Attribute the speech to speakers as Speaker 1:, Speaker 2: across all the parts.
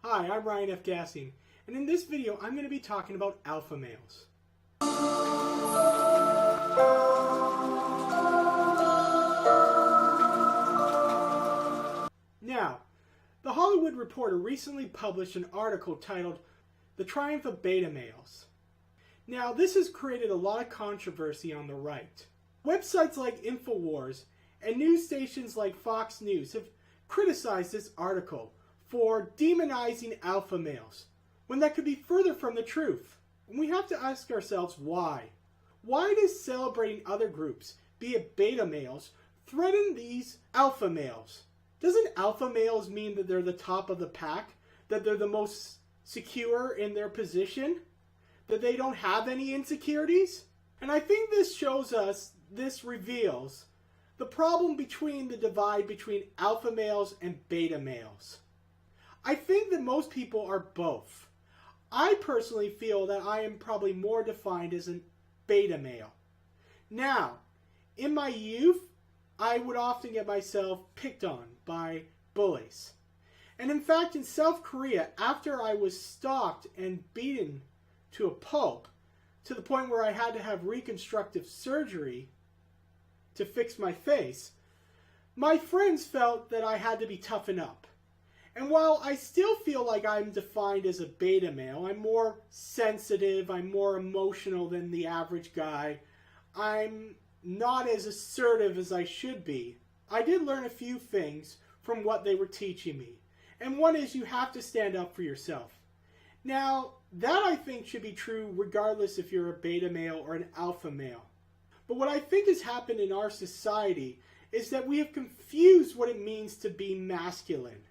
Speaker 1: Hi, I'm Ryan F. Gassing, and in this video I'm going to be talking about alpha males. Now, The Hollywood Reporter recently published an article titled "The Triumph of Beta Males." Now, this has created a lot of controversy on the right. Websites like InfoWars and news stations like Fox News have criticized this article for demonizing alpha males, when that could be further from the truth. And we have to ask ourselves why. Why does celebrating other groups, be it beta males, threaten these alpha males? Doesn't alpha males mean that they're the top of the pack? That they're the most secure in their position? That they don't have any insecurities? And I think this reveals the problem between the divide between alpha males and beta males. I think that most people are both. I personally feel that I am probably more defined as a beta male. Now, in my youth, I would often get myself picked on by bullies. And in fact, in South Korea, after I was stalked and beaten to a pulp, to the point where I had to have reconstructive surgery to fix my face, my friends felt that I had to be toughened up. And while I still feel like I'm defined as a beta male, I'm more sensitive, I'm more emotional than the average guy, I'm not as assertive as I should be, I did learn a few things from what they were teaching me. And one is you have to stand up for yourself. Now, that I think should be true regardless if you're a beta male or an alpha male. But what I think has happened in our society is that we have confused what it means to be masculine.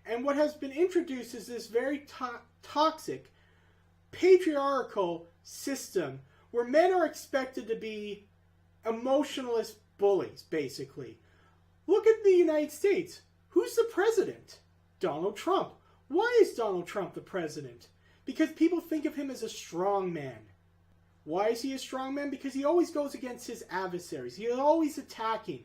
Speaker 1: And what has been introduced is this very toxic, patriarchal system where men are expected to be emotionless bullies, basically. Look at the United States. Who's the president? Donald Trump. Why is Donald Trump the president? Because people think of him as a strong man. Why is he a strong man? Because he always goes against his adversaries. He is always attacking.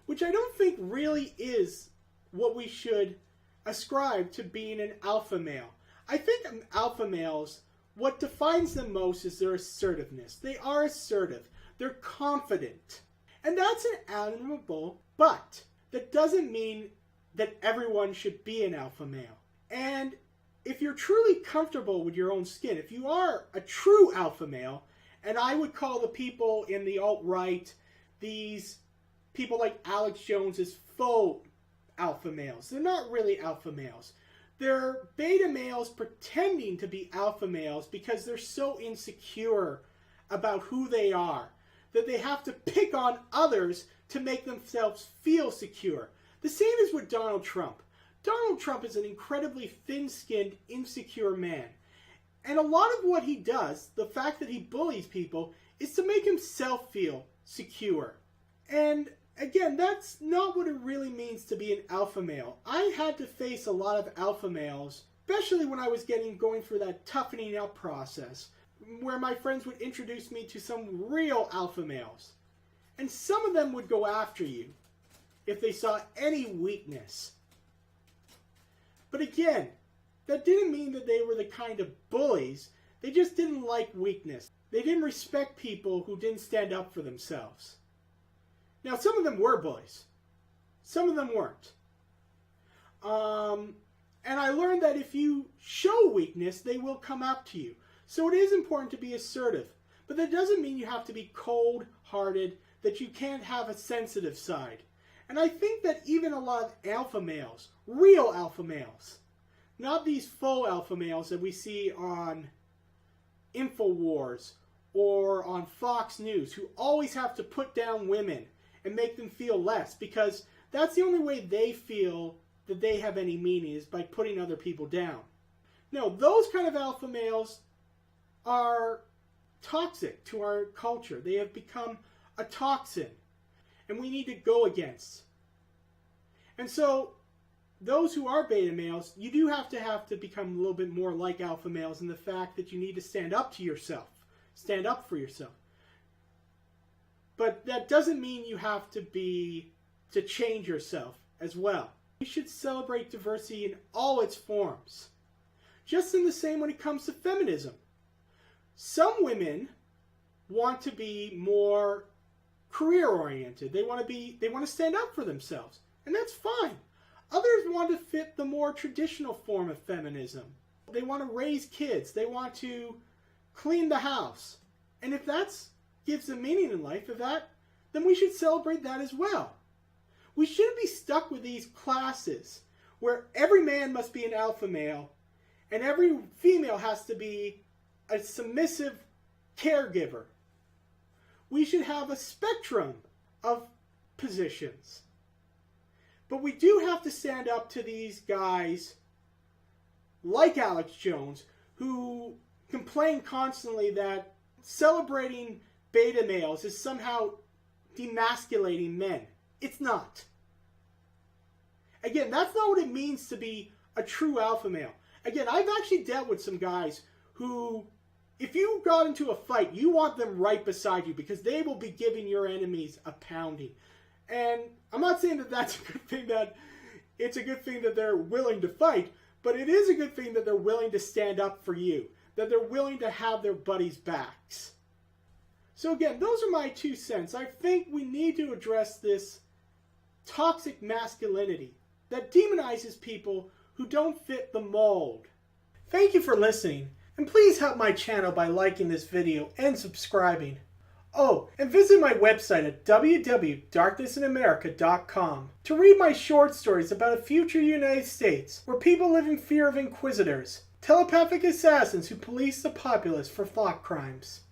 Speaker 1: Which I don't think really is what we should ascribe to being an alpha male. I think alpha males, what defines them most is their assertiveness. They are assertive. They're confident. And that's an admirable, but that doesn't mean that everyone should be an alpha male. And if you're truly comfortable with your own skin, if you are a true alpha male, and I would call the people in the alt-right, these people like Alex Jones, as faux alpha males. They're not really alpha males. They're beta males pretending to be alpha males because they're so insecure about who they are that they have to pick on others to make themselves feel secure. The same is with Donald Trump. Donald Trump is an incredibly thin-skinned, insecure man. And a lot of what he does, the fact that he bullies people, is to make himself feel secure. And again, that's not what it really means to be an alpha male. I had to face a lot of alpha males, especially when I was going through that toughening up process, where my friends would introduce me to some real alpha males. And some of them would go after you if they saw any weakness. But again, that didn't mean that they were the kind of bullies. They just didn't like weakness. They didn't respect people who didn't stand up for themselves. Now, some of them were bullies. Some of them weren't. And I learned that if you show weakness, they will come up to you. So it is important to be assertive. But that doesn't mean you have to be cold-hearted, that you can't have a sensitive side. And I think that even a lot of alpha males, real alpha males, not these faux alpha males that we see on InfoWars or on Fox News, who always have to put down women and make them feel less, because that's the only way they feel that they have any meaning, is by putting other people down. No, those kind of alpha males are toxic to our culture. They have become a toxin, and we need to go against. And so, those who are beta males, you do have to become a little bit more like alpha males in the fact that you need to stand up to yourself. Stand up for yourself. But that doesn't mean you have to change yourself as well. We should celebrate diversity in all its forms. Just in the same when it comes to feminism. Some women want to be more career-oriented. They want to stand up for themselves, and that's fine. Others want to fit the more traditional form of feminism. They want to raise kids. They want to clean the house. And if that gives them meaning in life, then we should celebrate that as well. We shouldn't be stuck with these classes where every man must be an alpha male and every female has to be a submissive caregiver. We should have a spectrum of positions. But we do have to stand up to these guys like Alex Jones who complain constantly that celebrating beta males is somehow demasculating men. It's not. Again, that's not what it means to be a true alpha male. Again, I've actually dealt with some guys who, if you got into a fight, you want them right beside you because they will be giving your enemies a pounding. And I'm not saying that that's a good thing, that it's a good thing that they're willing to fight, but it is a good thing that they're willing to stand up for you, that they're willing to have their buddies' backs. So again, those are my 2 cents. I think we need to address this toxic masculinity that demonizes people who don't fit the mold. Thank you for listening, and please help my channel by liking this video and subscribing. Oh, and visit my website at www.darknessinamerica.com to read my short stories about a future United States where people live in fear of inquisitors, telepathic assassins who police the populace for thought crimes.